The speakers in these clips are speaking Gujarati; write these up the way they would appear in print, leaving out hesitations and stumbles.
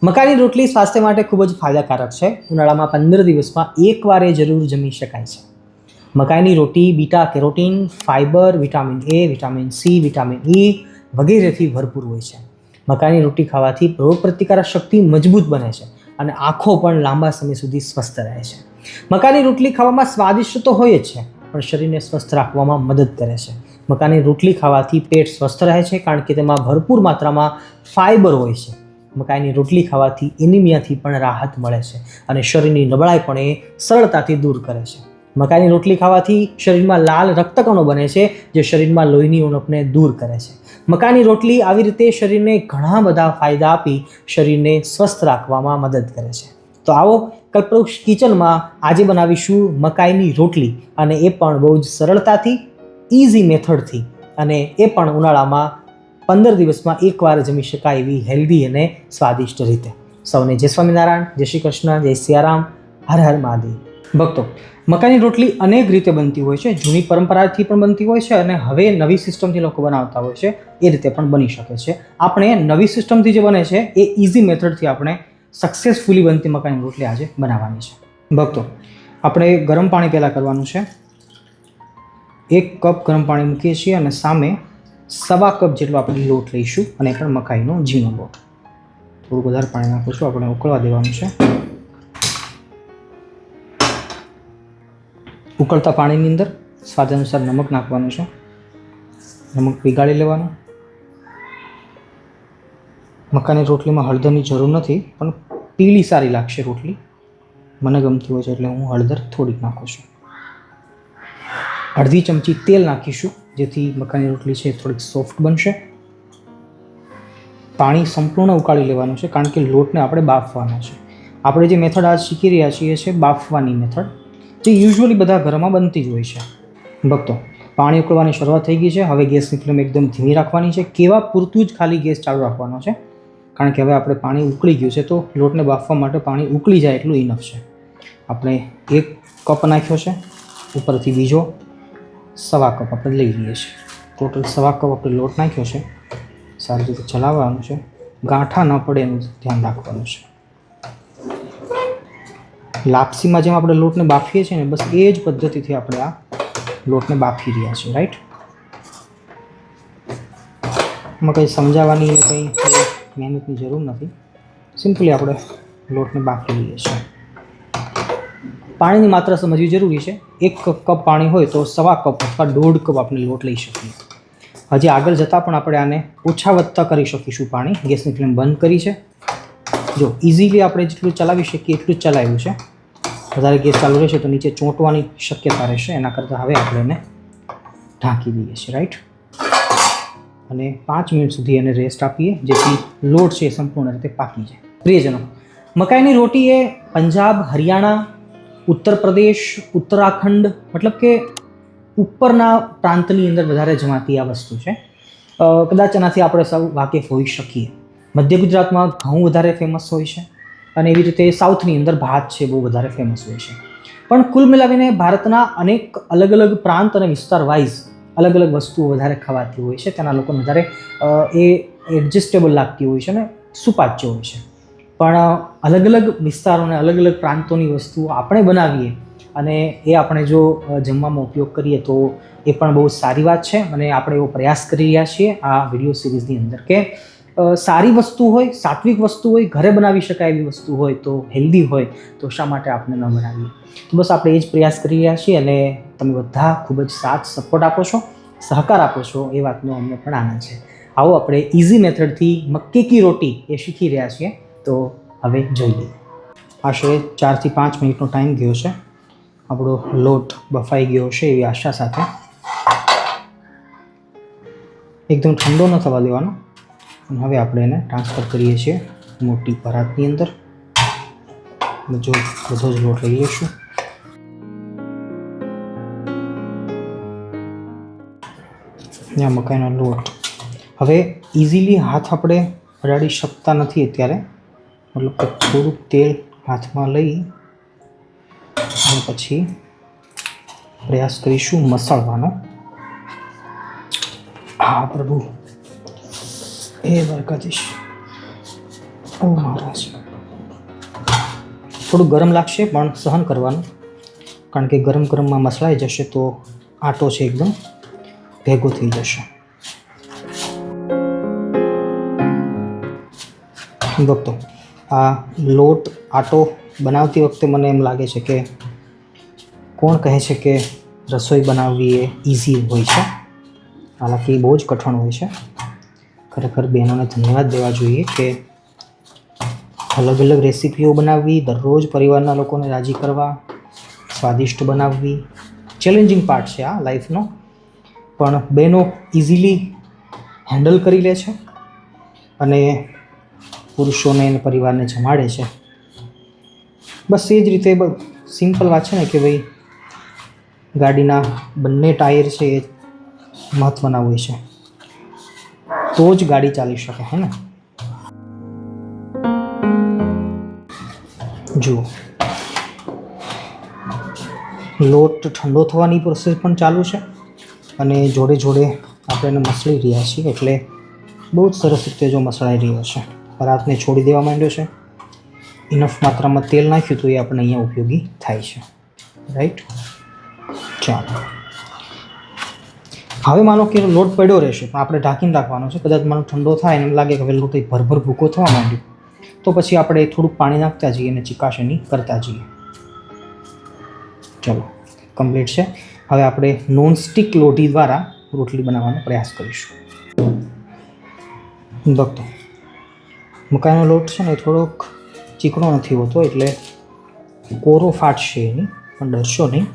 મકાઈની રોટલી સ્વાસ્થ્ય માટે ખૂબ જ ફાયદાકારક છે. ઉનાળામાં 15 દિવસમાં એકવાર એ જરૂર જમી શકાય છે. મકાઈની રોટી beta carotene, fibre, vitamin A, vitamin C, vitamin E વગેરેથી ભરપૂર હોય છે. મકાઈની રોટી ખાવાથી રોગપ્રતિકારક શક્તિ મજબૂત બને છે અને આંખો પણ લાંબા સમય સુધી સ્વસ્થ રહે છે. મકાઈની રોટલી ખાવામાં સ્વાદિષ્ટ તો હોય જ છે, પણ શરીરને સ્વસ્થ રાખવામાં મદદ કરે છે. મકાઈની રોટલી ખાવાથી પેટ સ્વસ્થ રહે છે, કારણ કે તેમાં ભરપૂર માત્રામાં ફાઇબર હોય છે. મકાઈની રોટલી ખાવાથી એનિમિયાથી પણ રાહત મળે છે અને શરીરની નબળાઈ પણ એ સરળતાથી દૂર કરે છે. મકાઈની રોટલી ખાવાથી શરીરમાં લાલ રક્તકણો બને છે, જે શરીરમાં લોહીની ઉણપને દૂર કરે છે. મકાઈની રોટલી આવી રીતે શરીરને ઘણા બધા ફાયદા આપી શરીરને સ્વસ્થ રાખવામાં મદદ કરે છે. તો આવો કલ્પવૃક્ષ કિચનમાં આજે બનાવીશું મકાઈની રોટલી, અને એ પણ બહુ જ સરળતાથી, ઇઝી મેથડથી, અને એ પણ ઉનાળામાં 15 દિવસમાં એકવાર જમી શકાય એવી હેલ્ધી અને સ્વાદિષ્ટ રીતે. સૌને જય સ્વામિનારાયણ, જય શ્રી કૃષ્ણ, જય સિયારામ, હર હર મહાદેવ. ભક્તો, મકાઈની રોટલી અનેક રીતે બનતી હોય છે. જૂની પરંપરાથી પણ બનતી હોય છે અને હવે નવી સિસ્ટમથી લોકો બનાવતા હોય છે, એ રીતે પણ બની શકે છે. આપણે નવી સિસ્ટમથી જે બને છે એ ઇઝી મેથડથી આપણે સક્સેસફુલી બનતી મકાઈની રોટલી આજે બનાવવાની છે. ભક્તો, આપણે ગરમ પાણી પહેલાં કરવાનું છે. 1 કપ ગરમ પાણી મૂકીએ છીએ અને સામે 1.25 કપ જેટલો આપણે લોટ લઈશું, અને એ પણ મકાઈનો ઝીણો લોટ. થોડું વધારે પાણી નાખું છું, આપણે ઉકળવા દેવાનું છે. ઉકળતા પાણીની અંદર સ્વાદ અનુસાર નમક નાખવાનું છે. નમક પીગાળી લેવાનું. મકાઈની રોટલીમાં હળદરની જરૂર નથી, પણ પીળી સારી લાગશે રોટલી, મને ગમતી હોય છે એટલે હું હળદર થોડીક નાખું છું. અડધી ચમચી તેલ નાખીશું, જેથી મકાઈની રોટલી છે થોડીક સોફ્ટ બનશે. પાણી સંપૂર્ણ ઉકાળી લેવાનું છે, કારણ કે લોટને આપણે બાફવાનો છે. આપણે જે મેથડ આજ શીખી રહ્યા છીએ છે બાફવાની મેથડ, જે યુઝ્યુઅલી બધા ઘરમાં બનતી જ હોય છે. ભક્તો, પાણી ઉકળવાની શરૂઆત થઈ ગઈ છે. હવે ગેસની ફ્લેમ એકદમ ધીમી રાખવાની છે. કેવા પૂરતું જ ખાલી ગેસ ચાલુ રાખવાનો છે, કારણ કે હવે આપણે પાણી ઉકળી ગયું છે, તો લોટને બાફવા માટે પાણી ઉકળી જાય એટલું ઇનફ છે. આપણે 1 કપ નાખ્યો છે, ઉપરથી બીજો 1.25 કપ આપણે લઈ લઈએ છીએ. ટોટલ 1.25 કપ આપણે લોટ નાખ્યો છે. સારી રીતે ચલાવવાનું છે, ગાંઠા ન પડે એનું ધ્યાન રાખવાનું છે. લાપસીમાં જેમ આપણે લોટને બાફીએ છીએ ને, બસ એ જ પદ્ધતિથી આપણે આ લોટને બાફી રહ્યા છીએ. રાઈટ? એમાં કંઈ સમજાવવાની કંઈ મહેનતની જરૂર નથી. સિમ્પલી આપણે લોટને બાફી લઈએ છીએ. પાણીની માત્રા સમજવી જરૂરી છે. 1 કપ પાણી હોય તો 1.25 કપ અથવા 1.5 કપ આપણે લોટ લઈ શકીએ. હજી આગળ જતાં પણ આપણે આને ઓછા વધતા કરી શકીશું પાણી. ગેસની ફ્લેમ બંધ કરી છે. જો ઇઝીલી આપણે જેટલું ચલાવી શકીએ એટલું જ ચલાવ્યું છે. વધારે ગેસ ચાલુ રહેશે તો નીચે ચોંટવાની શક્યતા રહેશે. એના કરતાં હવે આપણે એને ઢાંકી દઈએ છીએ. રાઈટ? અને 5 મિનિટ સુધી એને રેસ્ટ આપીએ, જેથી લોટ છે એ સંપૂર્ણ રીતે પાકી જાય. પ્રિયજનો, મકાઈની રોટી એ પંજાબ, હરિયાણા, ઉત્તર પ્રદેશ, ઉત્તરાખંડ, મતલબ કે ઉપરના પ્રાંતની અંદર વધારે જમાતી આ વસ્તુ છે. કદાચ એનાથી આપણે સૌ વાકેફ હોઈ શકીએ. મધ્ય ગુજરાતમાં ઘઉં વધારે ફેમસ હોય છે, અને એવી રીતે સાઉથની અંદર ભાત છે બહુ વધારે ફેમસ હોય છે. પણ કુલ મિલાવીને ભારતના અનેક અલગ અલગ પ્રાંત અને વિસ્તાર વાઇઝ અલગ અલગ વસ્તુઓ વધારે ખવાતી હોય છે. તેના લોકોને વધારે એ એડજસ્ટેબલ લાગતી હોય છે ને સુપાચ્ય હોય છે. પણ અલગ અલગ વિસ્તારોને અલગ અલગ પ્રાંતોની વસ્તુઓ આપણે બનાવીએ અને એ આપણે જો જમવામાં ઉપયોગ કરીએ તો એ પણ બહુ સારી વાત છે. અને આપણે એવો પ્રયાસ કરી રહ્યા છીએ આ વિડીયો સિરીઝની અંદર કે સારી વસ્તુ હોય, સાત્વિક વસ્તુ હોય, ઘરે બનાવી શકાય એવી વસ્તુ હોય, તો હેલ્ધી હોય, તો શા માટે આપણે ન બનાવીએ. તો બસ આપણે એ જ પ્રયાસ કરી રહ્યા છીએ, અને તમે બધા ખૂબ જ સાથ સપોર્ટ આપો છો, સહકાર આપો છો, એ વાતનો અમને પણ આનંદ છે. આવો આપણે ઇઝી મેથડથી મક્કી કી રોટી એ શીખી રહ્યા છીએ. તો હવે જોઈએ. આશરે 4 થી 5 મિનિટનો ટાઈમ ગયો છે. આપણો લોટ બફાઈ ગયો છે એવી આશા સાથે. એકદમ ઠંડો ન થવા દેવાનો. અને હવે આપણે એને ટ્રાન્સફર કરીએ છીએ મોટી પરાતની અંદર. બધો જ લોટ લઈ લઈશું. આ મકાઈનો લોટ હવે ઇઝીલી હાથ આપણે અડાડી શકતા નથી અત્યારે, મતલબ કે થોડુંક તેલ હાથમાં લઈ અને પછી પ્રયાસ કરીશું મસળવાનો. હા પ્રભુ, હે દ્વારકાધીશ. ઓ મહારાજ, થોડું ગરમ લાગશે પણ સહન કરવાનું, કારણ કે ગરમ ગરમમાં મસળાઈ જશે તો આટો છે એકદમ ભેગો થઈ જશે. ભક્તો, આ લોટ આટો બનાવતી વખતે મને એમ લાગે છે કે કોણ કહે છે કે રસોઈ બનાવવી એ ઇઝી હોય છે, હાલાકી બહુ જ કઠણ હોય છે. ખરેખર બહેનોને ધન્યવાદ દેવા જોઈએ કે અલગ અલગ રેસીપીઓ બનાવવી, દરરોજ પરિવારના લોકોને રાજી કરવા, સ્વાદિષ્ટ બનાવવી ચેલેન્જિંગ પાર્ટ છે આ લાઈફનો, પણ બહેનો ઇઝીલી હેન્ડલ કરી લે છે અને પુરુષોને અને પરિવારને જમાડે છે. બસ એ જ રીતે સિમ્પલ વાત છે ને કે ભાઈ ગાડીના બંને ટાયર છે એ મહત્ત્વના હોય છે, તો જ ગાડી ચાલી શકે, હે ને? જુઓ, લોટ ઠંડો થવાની પ્રોસેસ પણ ચાલુ છે અને જોડે જોડે આપણે એને મસળી રહ્યા છીએ, એટલે બહુ જ સરસ રીતે જો મસળાઈ રહ્યો છે. પરાતને છોડી દેવા માંડ્યો છે. ઇનફ માત્રામાં તેલ નાખ્યું તો એ આપણે અહીંયા ઉપયોગી થાય છે, રાઈટ? ચાલો, હવે માનો કે લોટ પડ્યો રહેશે પણ આપણે ઢાંકીને રાખવાનો છે. કદાચ માનો ઠંડો થાય અને એમ લાગે કે હવે લોટ ભરભર ભૂકો થવા માંડ્યો તો પછી આપણે થોડુંક પાણી નાખતા જઈએ અને ચિકાશ એની કરતા જઈએ. ચલો, કમ્પ્લીટ છે. હવે આપણે નોનસ્ટિક લોઢી દ્વારા રોટલી બનાવવાનો પ્રયાસ કરીશું. ભક્તો, મકાઈનો લોટ છે ને થોડોક ચીકણો નથી હોતો, એટલે કોરો ફાટશે એની, પણ ડરશો નહીં.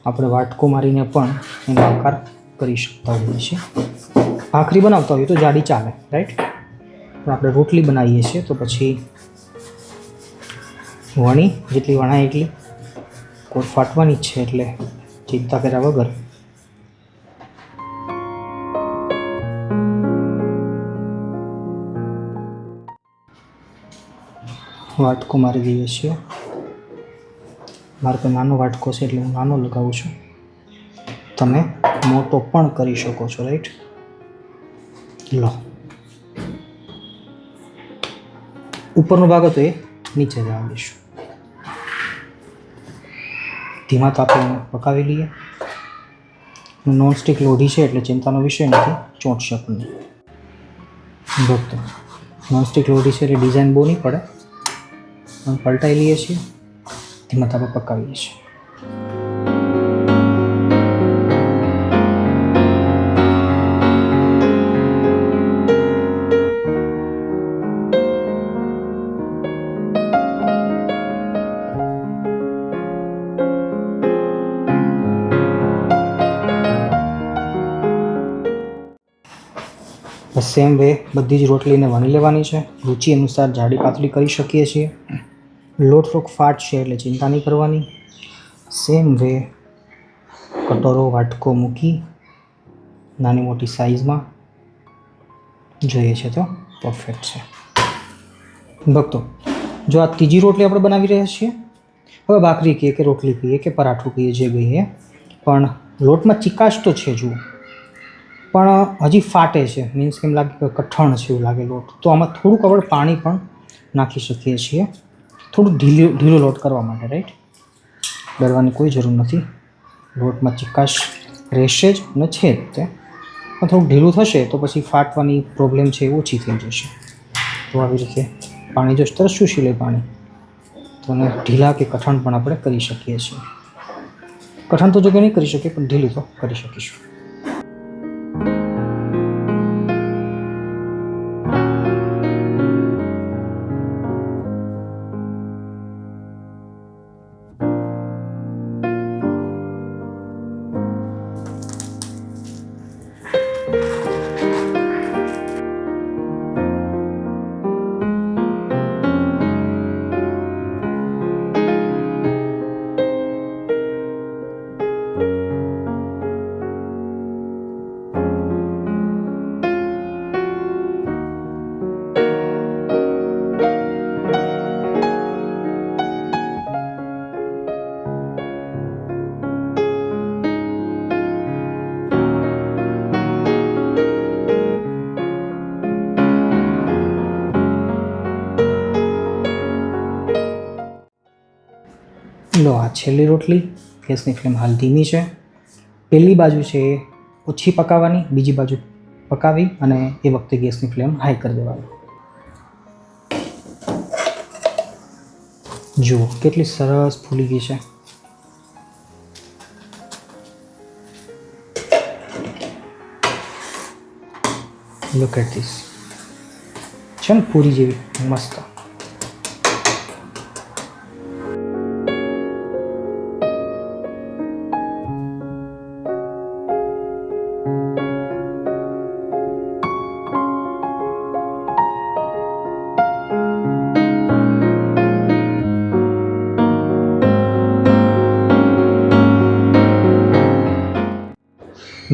આપણે વાટકો મારીને પણ એનો આકાર કરી શકતા હોઈએ છીએ. ભાખરી બનાવતા હોઈએ તો જાડી ચાલે, રાઈટ? પણ આપણે રોટલી બનાવીએ છીએ તો પછી વણી જેટલી વણાય એટલી કોર ફાટવાની જ છે, એટલે ચિંતા કર્યા વગર વાટકો મારી દઈએ છીએ. મારે તો નાનો વાટકો છે એટલે હું નાનો લગાવું છું. તમે મોટો પણ કરી શકો છો, રાઈટ? લો, ઉપરનો ભાગ હતો એ નીચે જવા દઈશું. ધીમા તાપે એને પકાવી લઈએ. નોનસ્ટિક લોઢી છે એટલે ચિંતાનો વિષય નથી, ચોંટશે આપણને. ભક્તો, નોનસ્ટિક લોઢી છે એટલે ડિઝાઇન બહુ નહીં પડે, પણ પલટાઈ લઈએ છીએ, ધીમા તાપે પકાવીએ છીએ. સેમ વે બધી જ રોટલીને વણી લેવાની છે. રુચિ અનુસાર જાડી પાતળી કરી શકીએ છીએ. લોટ થોડોક ફાટ છે એટલે ચિંતા નહીં કરવાની. સેમ વે કટોરો વાટકો મૂકી નાની મોટી સાઇઝમાં જોઈએ છે તો પરફેક્ટ છે. ભક્તો, જો આ ત્રીજી રોટલી આપણે બનાવી રહ્યા છીએ, હવે ભાખરી કહીએ કે રોટલી કહીએ કે પરાઠું કહીએ, જે કહીએ, પણ લોટમાં ચિકાશ તો છે જુઓ, પણ હજી ફાટે છે. મીન્સ કેમ લાગે કે કઠણ છે એવું લાગે લોટ, તો આમાં થોડુંક આપણે પાણી પણ નાખી શકીએ છીએ, થોડું ઢીલો લોટ કરવા માટે, રાઈટ? ડરવાની કોઈ જરૂર નથી. લોટમાં ચિકાશ રહેશે જ અને છે જ તે, પણ થોડુંક ઢીલું થશે તો પછી ફાટવાની પ્રોબ્લેમ છે એ ઓછી થઈ જશે. તો આવી રીતે પાણી જો તરત શોષી લે પાણી, તો એને ઢીલા કે કઠણ પણ આપણે કરી શકીએ છીએ. કઠણ તો જો કે નહીં કરી શકીએ, પણ ઢીલું તો કરી શકીશું. લો આ છેલ્લી રોટલી. ગેસની ફ્લેમ હાલ ધીમી છે. પહેલી બાજુ છે એ ઓછી પકાવવાની, બીજી બાજુ પકાવી અને એ વખતે ગેસની ફ્લેમ હાઈ કરી દેવાની. જુઓ કેટલી સરસ ફૂલી ગઈ છે. Look at this. છે ને પૂરી જેવી મસ્ત.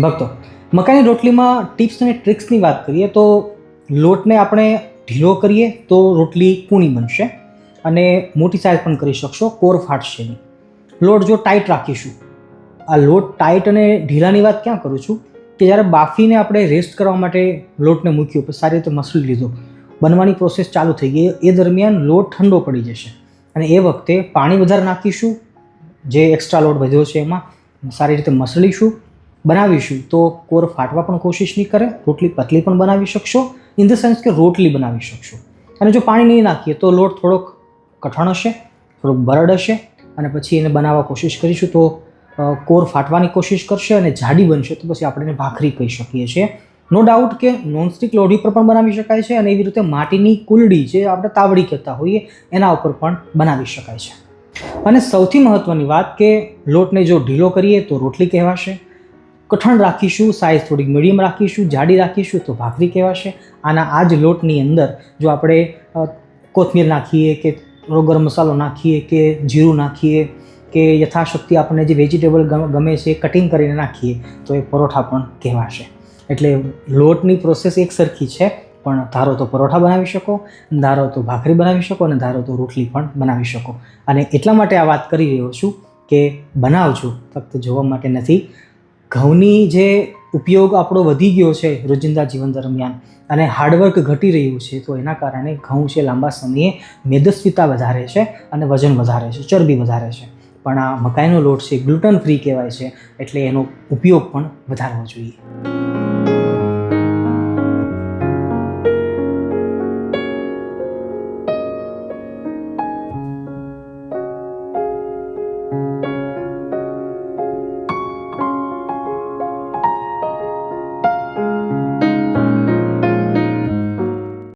ભક્તો, મકાઈની રોટલીમાં ટિપ્સ અને ટ્રિક્સની વાત કરીએ તો લોટને આપણે ઢીલો કરીએ તો રોટલી કૂણી બનશે અને મોટી સાઇઝ પણ કરી શકશો, કોર ફાટશે નહીં. લોટ જો ટાઈટ રાખીશું, આ લોટ ટાઈટ અને ઢીલાની વાત ક્યાં કરું છું કે જ્યારે બાફીને આપણે રેસ્ટ કરવા માટે લોટને મૂક્યો પછી સારી રીતે મસળી લીધો, બનવાની પ્રોસેસ ચાલુ થઈ ગઈ, એ દરમિયાન લોટ ઠંડો પડી જશે અને એ વખતે પાણી વધારે નાખીશું, જે એક્સ્ટ્રા લોટ વધ્યો છે એમાં સારી રીતે મસળીશું, બનાવીશું તો કોર ફાટવા પણ કોશિશ નહીં કરે, રોટલી પતલી પણ બનાવી શકશો, ઇન ધ સેન્સ કે રોટલી બનાવી શકશો. અને જો પાણી નહીં નાખીએ તો લોટ થોડોક કઠણ હશે, થોડોક બરડ હશે અને પછી એને બનાવવા કોશિશ કરીશું તો કોર ફાટવાની કોશિશ કરશે અને જાડી બનશે તો પછી આપણે એને ભાખરી કહી શકીએ છીએ. નો ડાઉટ કે નોનસ્ટિક લોઢી પર પણ બનાવી શકાય છે અને એવી રીતે માટીની કુલડી જે આપણે તાવડી કહેતા હોઈએ એના ઉપર પણ બનાવી શકાય છે. અને સૌથી મહત્ત્વની વાત કે લોટને જો ઢીલો કરીએ તો રોટલી કહેવાશે, કઠણ રાખીશું, સાઇઝ થોડીક મીડિયમ રાખીશું, જાડી રાખીશું તો ભાખરી કહેવાશે. આના આ જ લોટની અંદર જો આપણે કોથમીર નાખીએ કે થોડો ગરમ મસાલો નાખીએ કે જીરું નાખીએ કે યથાશક્તિ આપણને જે વેજીટેબલ ગમે છે એ કટિંગ કરીને નાખીએ તો એ પરોઠા પણ કહેવાશે. એટલે લોટની પ્રોસેસ એક સરખી છે, પણ ધારો તો પરોઠા બનાવી શકો, ધારો તો ભાખરી બનાવી શકો અને ધારો તો રોટલી પણ બનાવી શકો. અને એટલા માટે આ વાત કરી રહ્યો છું કે બનાવજો, ફક્ત જોવા માટે નથી. ઘઉંની જે ઉપયોગ આપણો વધી ગયો છે રોજિંદા જીવન દરમિયાન અને હાર્ડવર્ક ઘટી રહ્યું છે તો એના કારણે ઘઉં છે લાંબા સમયે મેદસ્વીતા વધારે છે અને વજન વધારે છે, ચરબી વધારે છે. પણ આ મકાઈનો લોટ છે ગ્લુટન ફ્રી કહેવાય છે એટલે એનો ઉપયોગ પણ વધારવો જોઈએ.